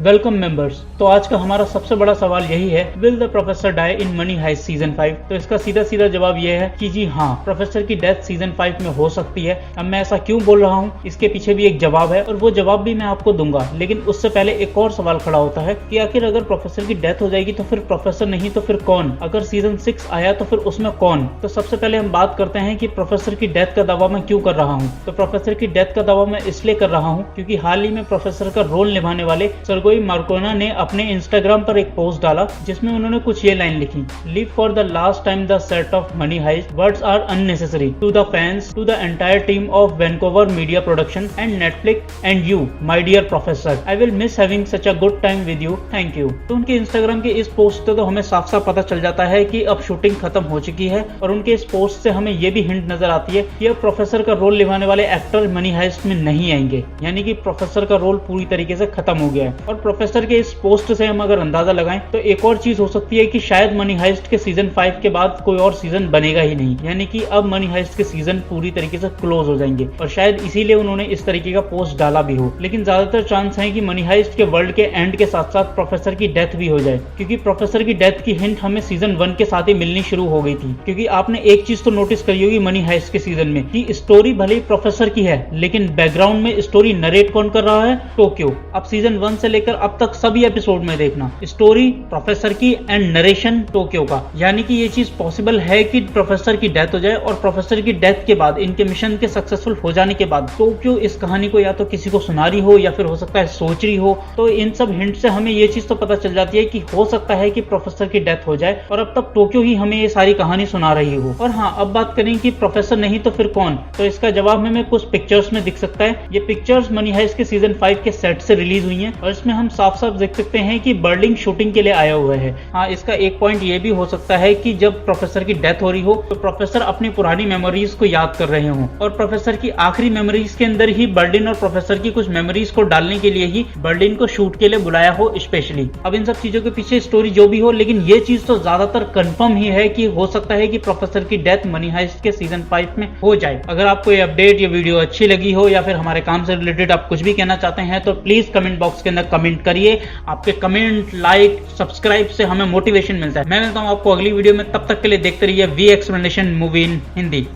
Welcome members. तो आज का हमारा सबसे बड़ा सवाल यही है, will the professor die in Money Heist season 5? तो इसका सीधा सीधा जवाब यह है कि जी हाँ, प्रोफेसर की डेथ सीजन 5 में हो सकती है। अब मैं ऐसा क्यों बोल रहा हूँ, इसके पीछे भी एक जवाब है और वो जवाब भी मैं आपको दूंगा। लेकिन उससे पहले एक और सवाल खड़ा होता है कि आखिर अगर प्रोफेसर की डेथ हो जाएगी तो फिर प्रोफेसर नहीं तो फिर कौन? अगर सीजन 6 आया तो फिर उसमें कौन? तो सबसे पहले हम बात करते हैं कि प्रोफेसर की डेथ का दावा मैं क्यों कर रहा हूँ। तो प्रोफेसर की डेथ का दावा मैं इसलिए कर रहा हूँ क्योंकि हाल ही में प्रोफेसर का रोल निभाने वाले सर्गेई मार्कोना ने अपने इंस्टाग्राम पर एक पोस्ट डाला जिसमें उन्होंने कुछ ये लाइन लिखी, live for the last time the set of Money Heist, words are unnecessary to the fans, to the entire team of Vancouver Media production and Netflix and you my dear professor, I will miss having such a good time with you, thank you. तो उनके Instagram के इस post से तो हमें साफ साफ पता चल जाता है कि अब शूटिंग खत्म हो चुकी है और उनके इस पोस्ट से हमें ये भी हिंट नजर आती है कि अब प्रोफेसर का रोल निभाने वाले एक्टर मनी हाइस्ट में नहीं आएंगे, यानी कि प्रोफेसर का रोल पूरी तरीके से खत्म हो गया है। और प्रोफेसर के इस पोस्ट से हम अगर अंदाजा लगाएं तो एक और चीज हो सकती है कि शायद मनी हाइस्ट के सीजन 5 के बाद कोई और सीजन बनेगा ही नहीं, यानी कि अब मनी हाइस्ट के सीजन पूरी तरीके से क्लोज हो जाएंगे और शायद इसीलिए उन्होंने इस तरीके का पोस्ट डाला भी हो। लेकिन ज्यादातर चांस है कि मनी हाइस्ट के वर्ल्ड के एंड के साथ साथ प्रोफेसर की डेथ भी हो जाए, क्योंकि प्रोफेसर की डेथ की हिंट हमें सीजन 1 के साथ ही मिलनी शुरू हो गई थी। क्योंकि आपने एक चीज तो नोटिस करी होगी मनी हाइस्ट के सीजन में कि स्टोरी भले ही प्रोफेसर की है लेकिन बैकग्राउंड में स्टोरी नरेट कौन कर रहा है? टोक्यो। अब सीजन 1 से लेकर अब तक सभी एपिसोड में देखना, स्टोरी प्रोफेसर की एंड नरेशन टोक्यो का। यानी कि ये चीज पॉसिबल है कि प्रोफेसर की डेथ हो जाए और प्रोफेसर की डेथ के बाद, इनके मिशन के सक्सेसफुल हो जाने के बाद टोक्यो इस कहानी को या तो किसी को सुना रही हो या फिर हो सकता है सोच रही हो। तो इन सब हिंट से हमें ये चीज तो पता चल जाती है कि हो सकता है कि प्रोफेसर की डेथ हो जाए और अब तक टोक्यो ही हमें ये सारी कहानी सुना रही हो। और हाँ, अब बात करें कि प्रोफेसर नहीं तो फिर कौन, तो इसका जवाब हमें कुछ पिक्चर्स में दिख सकता है। ये पिक्चर्स मनी हाइस्ट के सीजन 5 के सेट से रिलीज हुई हैं और इसमें हम साफ साफ देख सकते हैं कि बर्लिंग शूटिंग के लिए आया हुआ है। हाँ, इसका एक पॉइंट ये भी हो सकता है कि जब प्रोफेसर की डेथ हो रही हो तो प्रोफेसर अपनी पुरानी मेमोरीज को याद कर रहे हों और प्रोफेसर की आखिरी मेमोरीज के अंदर ही बर्लिन और प्रोफेसर की कुछ मेमोरीज को डालने के लिए ही बर्लिन को शूट के लिए बुलाया हो स्पेशली। अब इन सब चीजों के पीछे स्टोरी जो भी हो, लेकिन ये चीज तो ज्यादातर कंफर्म ही है कि हो सकता है कि प्रोफेसर की डेथ मनी हाइस्ट के सीजन 5 में हो जाए। अगर आपको ये अपडेट, ये वीडियो अच्छी लगी हो या फिर हमारे काम से रिलेटेड आप कुछ भी कहना चाहते हैं तो प्लीज कमेंट बॉक्स के अंदर कमेंट करिए। आपके कमेंट, लाइक, सब्सक्राइब से हमें मोटिवेशन मिलता है। मैं मिलता हूं आपको अगली वीडियो में, तब तक के लिए देखते रहिए V explanation movie in Hindi.